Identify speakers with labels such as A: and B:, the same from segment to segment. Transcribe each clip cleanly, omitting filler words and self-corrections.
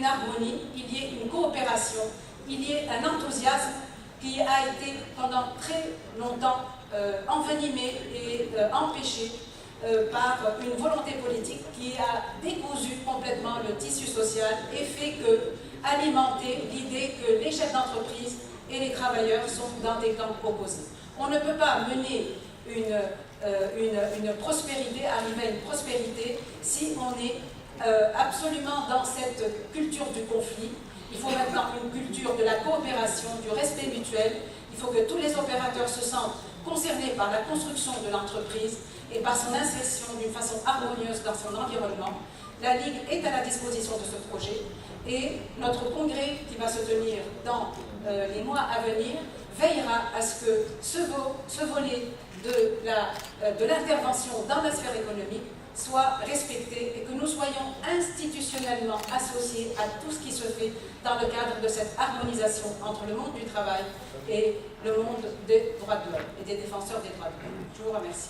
A: une harmonie, il y ait une coopération, il y ait un enthousiasme qui a été pendant très longtemps envenimé et empêché par une volonté politique qui a décousu complètement le tissu social et fait que alimenter l'idée que les chefs d'entreprise et les travailleurs sont dans des camps opposés. On ne peut pas mener une prospérité, arriver à une prospérité si on est absolument dans cette culture du conflit. Il faut maintenant une culture de la coopération, du respect mutuel. Il faut que tous les opérateurs se sentent concernés par la construction de l'entreprise et par son insertion d'une façon harmonieuse dans son environnement. La Ligue est à la disposition de ce projet et notre congrès qui va se tenir dans les mois à venir veillera à ce que ce volet de l'intervention dans la sphère économique soit respecté et que nous soyons institutionnellement associés à tout ce qui se fait dans le cadre de cette harmonisation entre le monde du travail et le monde des droits de l'homme et des défenseurs des droits de l'homme. Je vous remercie.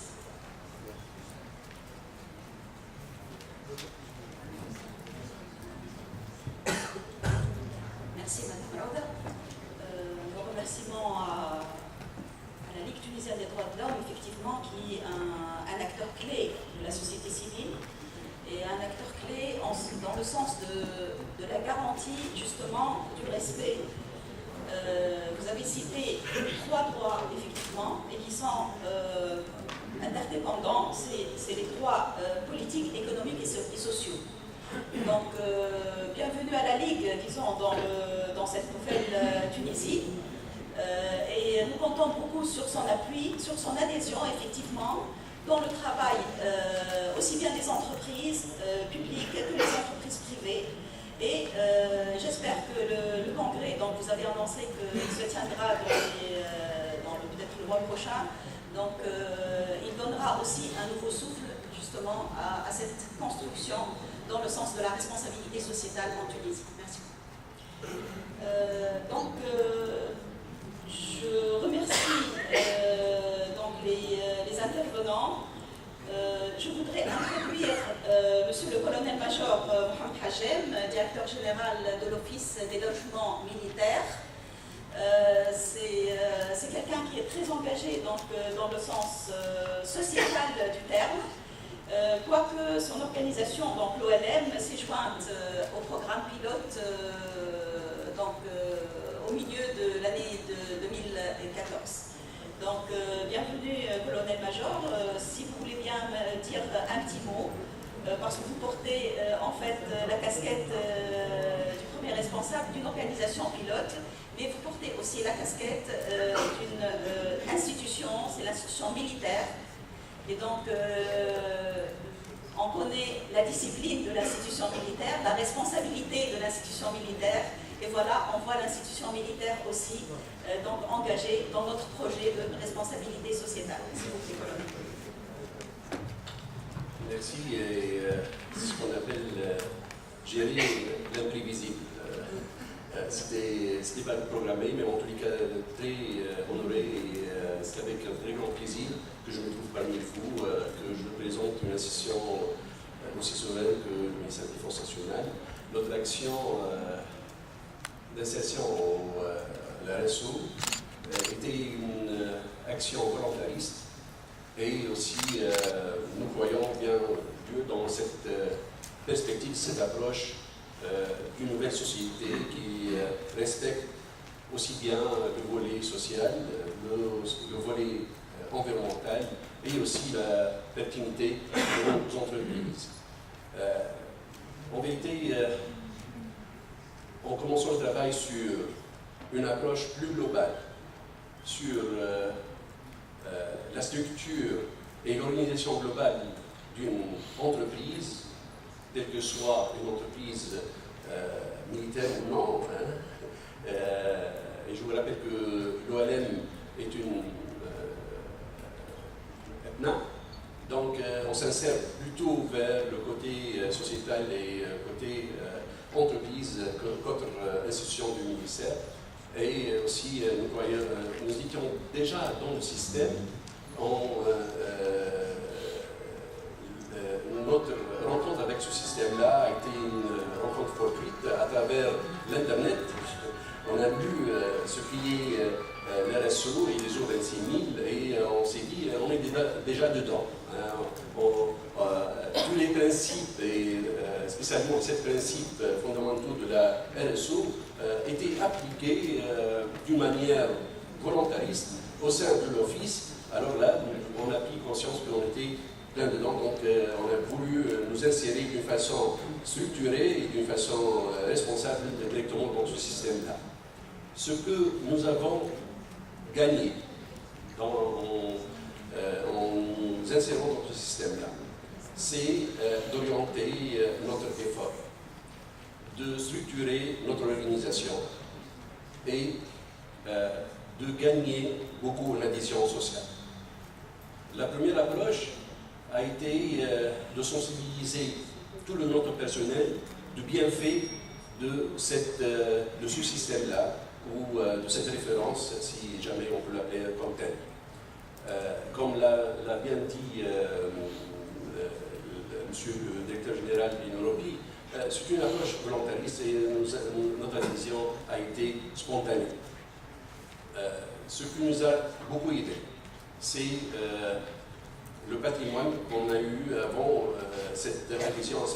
B: Merci Madame Rouda. Nos remerciements à la Ligue tunisienne des droits de l'homme, effectivement, qui est un acteur clé de la société civile et un acteur clé dans le sens de la garantie justement du respect. Vous avez cité 3 droits effectivement et qui sont interdépendants, c'est les droits politiques, économiques et sociaux. Donc bienvenue à la Ligue, disons, dans cette nouvelle Tunisie. Et nous comptons beaucoup sur son appui, sur son adhésion effectivement dans le travail aussi bien des entreprises publiques que des entreprises privées. Et j'espère que le congrès, donc vous avez annoncé qu'il se tiendra dans peut-être le mois prochain, donc il donnera aussi un nouveau souffle justement à cette construction dans le sens de la responsabilité sociétale en Tunisie. Merci. Je remercie donc les intervenants. Je voudrais introduire Monsieur le colonel-major Mohamed Hachem, directeur général de l'Office des logements militaires. C'est quelqu'un qui est très engagé donc, dans le sens sociétal du terme, quoique son organisation, donc l'OLM, s'est jointe au programme pilote au milieu de l'année 2014. Donc, bienvenue, colonel-major. Si vous voulez bien me dire un petit mot, parce que vous portez en fait la casquette du premier responsable d'une organisation pilote, mais vous portez aussi la casquette d'une institution, c'est l'institution militaire. Et donc, on connaît la discipline de l'institution militaire, la responsabilité de l'institution militaire. Et voilà, on voit l'institution militaire aussi donc engagée dans notre projet de responsabilité sociétale. S'il vous plaît, colonel.
C: Merci. Et c'est ce qu'on appelle gérer l'imprévisible. C'était pas programmé, mais en tous les cas très honoré. Et c'est avec un très grand plaisir que je me trouve parmi vous, que je représente une institution aussi souveraine que le ministère de la Défense nationale. Notre action d'insertion à la RSO était une action volontariste et aussi nous croyons bien Dieu dans cette perspective, cette approche d'une nouvelle société qui respecte aussi bien le volet social, le volet environnemental et aussi la pertinence de nos entreprises. En vérité, en commençant le travail sur une approche plus globale, sur la structure et l'organisation globale d'une entreprise, telle que soit une entreprise militaire ou non. Et je vous rappelle que l'OLM est une EPNA, donc on s'insère plutôt vers le côté sociétal et côté entreprise qu'autre institution du ministère. Et aussi, nous étions déjà dans le système. Notre rencontre avec ce système-là a été une rencontre fortuite à travers l'Internet, on a vu ce qui est l'RSO et les ISO 26000 et on s'est dit, on est déjà dedans. Tous les principes, et spécialement ces principes fondamentaux de la RSO, étaient appliqués d'une manière volontariste au sein de l'Office. Alors là, on a pris conscience qu'on était plein dedans, donc on a voulu nous insérer d'une façon structurée et d'une façon responsable directement dans ce système-là. Ce que nous avons gagné en nous insérant dans ce système-là, c'est d'orienter notre effort, de structurer notre organisation et de gagner beaucoup en adhésion sociale. La première approche a été de sensibiliser tout le notre personnel du bienfait de ce système-là ou de cette référence, si jamais on peut l'appeler comme tel. Comme l'a bien dit monsieur le directeur général d'Inoropi, c'est une approche volontariste et notre adhésion a été spontanée. Ce qui nous a beaucoup aidé, c'est le patrimoine qu'on a eu avant cette adhésion à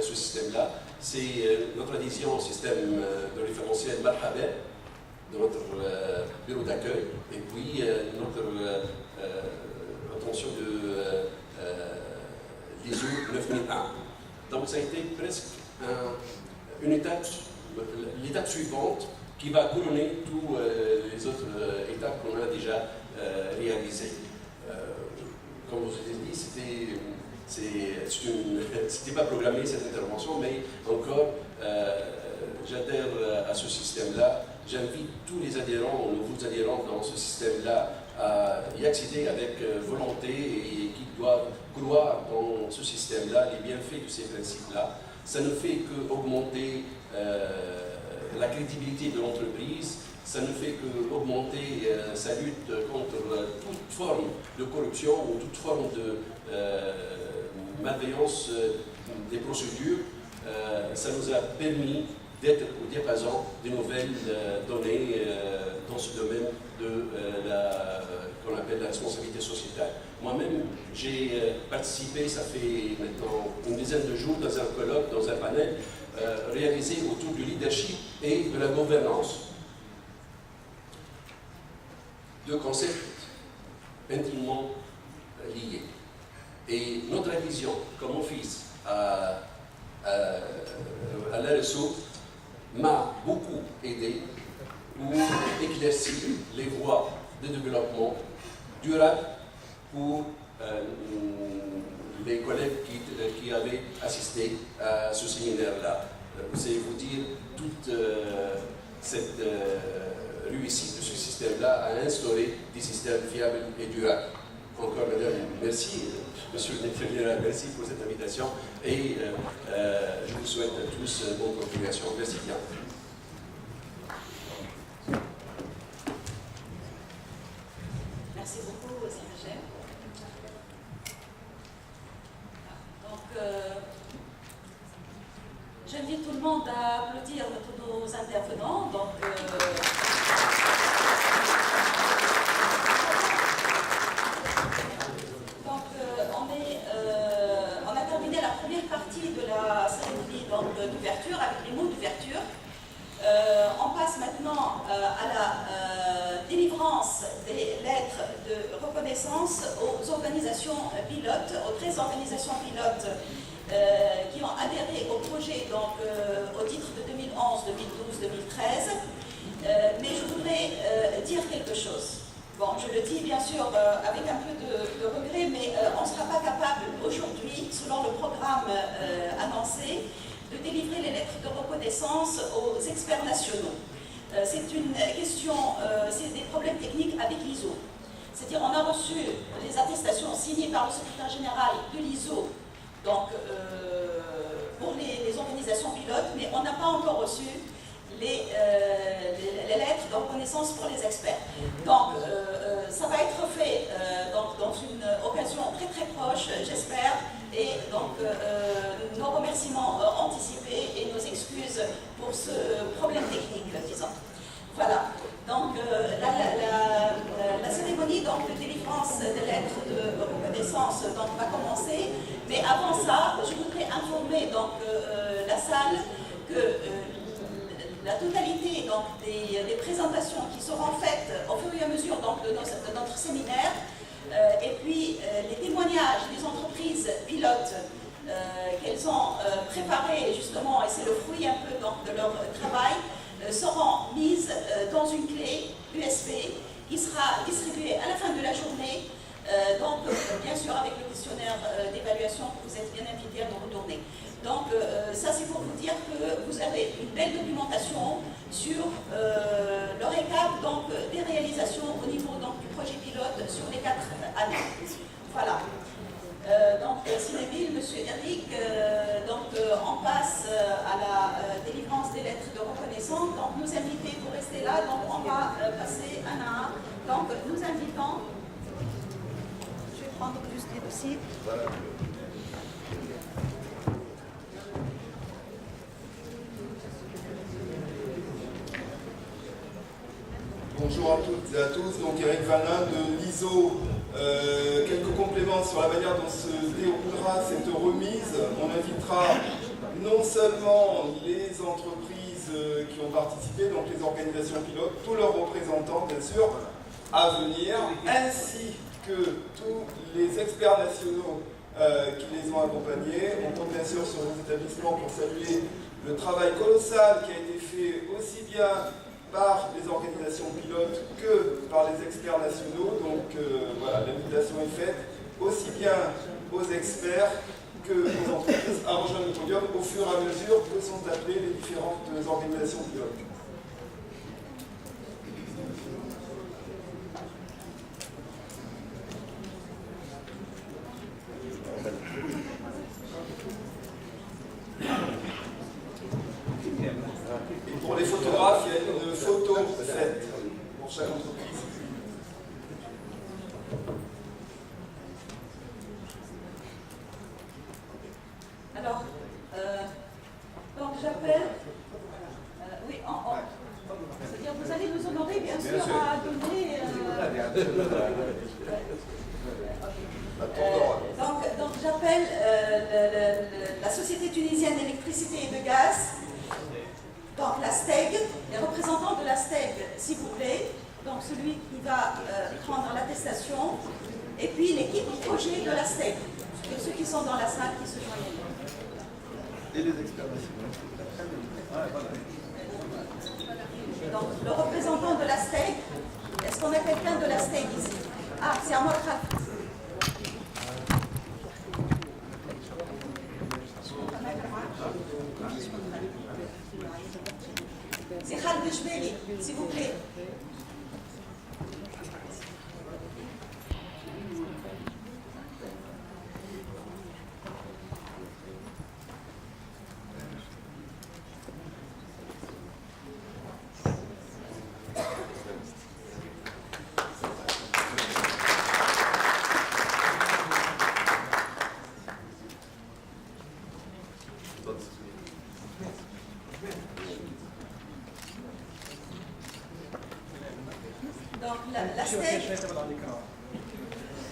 C: ce système-là. C'est notre adhésion au système de référentiel Marhabet, de notre bureau d'accueil, et puis notre obtention de l'ISO 9001. Donc ça a été presque une étape, l'étape suivante qui va couronner toutes les autres étapes qu'on a déjà réalisées. Comme je vous ai dit, c'était pas programmé cette intervention, mais encore, j'adhère à ce système-là. J'invite tous les adhérents, nouveaux adhérents dans ce système-là à y accéder avec volonté et qui doivent croire dans ce système-là, les bienfaits de ces principes-là. Ça ne fait qu'augmenter la crédibilité de l'entreprise, ça ne fait qu'augmenter sa lutte contre toute forme de corruption ou toute forme de malveillance des procédures. Ça nous a permis d'être au diapason des nouvelles données dans ce domaine de qu'on appelle la responsabilité sociétale. Moi-même, j'ai participé, ça fait maintenant une dizaine de jours, dans un colloque, dans un panel, réalisé autour du leadership et de la gouvernance. Deux concepts intimement liés. Et notre vision, comme office à l'RSO, m'a beaucoup aidé pour éclaircir les voies de développement durable pour les collègues qui avaient assisté à ce séminaire-là. C'est vous dire toute cette réussite de ce système-là à instaurer des systèmes fiables et durables. Encore, madame, merci, monsieur le directeur général, merci pour cette invitation et je vous souhaite à tous bonne continuation. Merci bien.
B: Merci beaucoup, Sylvain. Donc, j'invite tout le monde à applaudir tous nos intervenants. Donc, on a terminé la première partie de la cérémonie d'ouverture avec les mots d'ouverture. On passe maintenant à la délivrance des lettres de reconnaissance aux organisations pilotes, aux 13 organisations pilotes qui ont adhéré au projet donc, au titre de 2011, 2012, 2013. Mais je voudrais dire quelque chose. Bon, je le dis bien sûr avec un peu de regret, mais on ne sera pas capable aujourd'hui, selon le programme annoncé, de délivrer les lettres de reconnaissance aux experts nationaux. C'est une question, c'est des problèmes techniques avec l'ISO. C'est-à-dire on a reçu les attestations signées par le secrétaire général de l'ISO, donc pour les organisations pilotes, mais on n'a pas encore reçu les lettres de reconnaissance pour les experts. Donc, ça va être fait donc, dans une occasion très très proche, j'espère, et donc nos remerciements anticipés et nos excuses pour ce problème technique, disons. Voilà, donc la cérémonie donc, de délivrance des lettres de reconnaissance donc, va commencer, mais avant ça, je voudrais informer donc, la salle que la totalité donc, des présentations qui seront faites au fur et à mesure donc, de notre séminaire, et puis les témoignages des entreprises pilotes qu'elles ont préparées justement, et c'est le fruit un peu donc, de leur travail, seront mises dans une clé USB qui sera distribuée à la fin de la journée, donc bien sûr avec le questionnaire d'évaluation que vous êtes bien invités à nous retourner. Donc ça c'est pour vous dire que vous avez une belle documentation sur le récap donc, des réalisations au niveau donc, du projet pilote sur les 4 années. Voilà. Donc, Cinéville, Monsieur Eric, on passe à la délivrance des lettres de reconnaissance. Donc, nous inviter pour rester là. Donc, on va passer un à un. Donc, nous invitons. Je vais prendre juste les dossiers.
D: Bonjour à toutes et à tous, donc Eric Vanin de l'ISO. Quelques compléments sur la manière dont se déroulera cette remise. On invitera non seulement les entreprises qui ont participé, donc les organisations pilotes, tous leurs représentants bien sûr, à venir, ainsi que tous les experts nationaux qui les ont accompagnés. On compte bien sûr sur les établissements pour saluer le travail colossal qui a été fait aussi bien par les organisations pilotes que par les experts nationaux. Donc voilà, l'invitation est faite aussi bien aux experts que aux entreprises à rejoindre le podium au fur et à mesure que sont appelées les différentes organisations pilotes. Et pour les photographes, il y a une photo faite pour chaque entreprise.
B: Alors, donc j'appelle. Oui, c'est-à-dire vous allez nous honorer bien sûr à donner. Donc j'appelle la Société tunisienne d'électricité et de gaz, donc la STEG, les représentants de la STEG, s'il vous plaît, donc celui qui va prendre l'attestation, et puis l'équipe projet de la STEG, et ceux qui sont dans la salle qui se joignent.
D: Et les experts nationaux.
B: Donc le représentant de la STEG, est-ce qu'on a quelqu'un de la STEG ici? Ah, c'est Amor Khalid. C'est Khalid Jbeli, s'il vous plaît.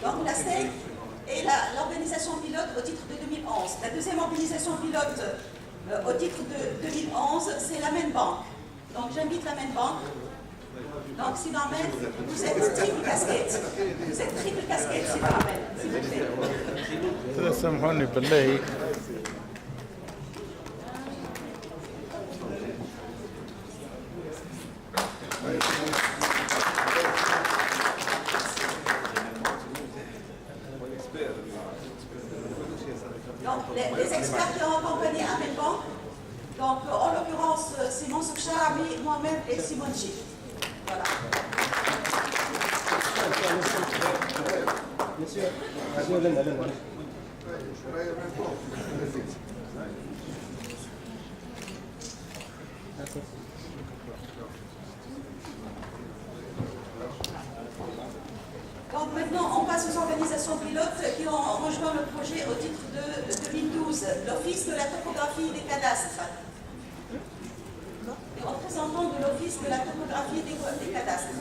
B: Donc la STEG est l'organisation pilote au titre de 2011. La deuxième organisation pilote au titre de 2011, c'est la Main Bank. Donc j'invite la Main Bank. Donc Sidamen, vous êtes triple casquette. Vous êtes triple casquette, Sidamen, s'il vous plaît. Donc, les experts qui ont accompagné Amen Bank, donc en l'occurrence Simon Soukcharabi, moi-même et Simon Chi. Voilà. Donc maintenant, on passe aux organisations pilotes qui ont rejoint le projet au titre de 2012, l'Office de la topographie des cadastres. Les représentants de l'Office de la topographie des cadastres.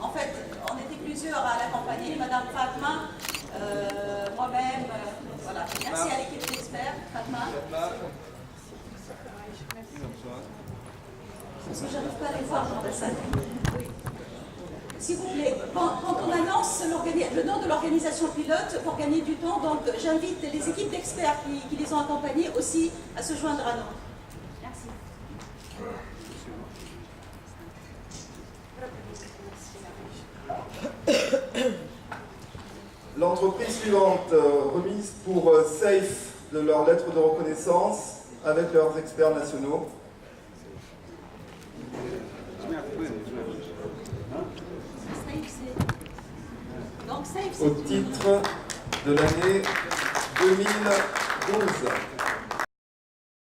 B: En fait, on était plusieurs à l'accompagner, Madame Fatma, moi-même, voilà. Merci à l'équipe d'experts, Fatma. Parce que je n'arrive pas à les voir dans la salle. Oui. S'il vous plaît, quand on annonce le nom de l'organisation pilote pour gagner du temps, donc j'invite les équipes d'experts qui les ont accompagnés aussi à se joindre à nous. Merci.
D: L'entreprise suivante, remise pour SAFE de leur lettre de reconnaissance avec leurs experts nationaux. Au titre de l'année 2012.